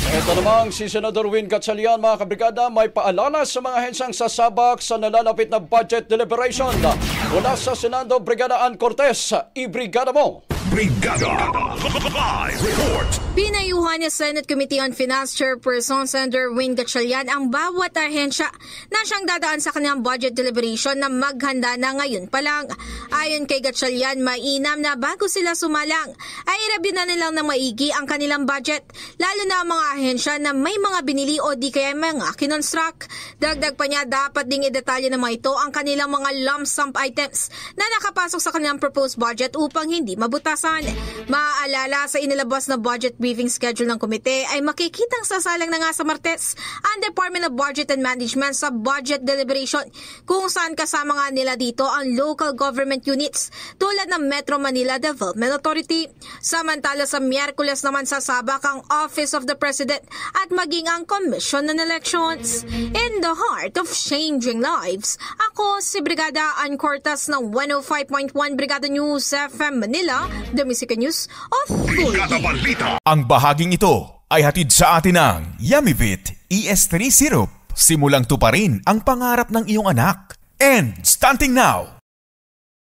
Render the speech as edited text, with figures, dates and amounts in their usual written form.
Ito namang si Senador Win Gatchalian, mga kabrigada, may paalala sa mga hensang sasabak sa nalalapit na budget deliberation. Mula sa Senado, Brigada Ann Cortez, ibrigada mo! Brigada Live Report. Pinayuhan ni Senate Committee on Finance Chairperson Senator Win Gatchalian ang bawat ahensya na siyang dadaan sa kanyang budget deliberation na maghanda na ngayon pa lang. Ayon kay Gatchalian, mainam na bago sila sumalang ay i-review na nilang na maigi ang kanilang budget, lalo na ang mga ahensya na may mga binili o di kaya mga kinonstruct. Dagdag pa niya, dapat ding idetalye naman ito ang kanilang mga lump sum items na nakapasok sa kanilang proposed budget upang hindi mabutasan. Maaalala, sa inilabas na budget briefing schedule ng komite ay makikitang sasalang na nga sa Martes ang Department of Budget and Management sa budget deliberation, kung saan kasama nga nila dito ang local government units tulad ng Metro Manila Development Authority. Samantala sa Miyerkules naman sasabak ang Office of the President at maging ang Commission on Elections. In the heart of changing lives, ako si Brigada Ann Cortez ng 105.1 Brigada News FM Manila, The Music News Authority. Brigada Balita. Ang bahaging ito ay hatid sa atin ng Yummy-Vit ES3 Syrup. Simulang tuparin ang pangarap ng iyong anak. And stunting now,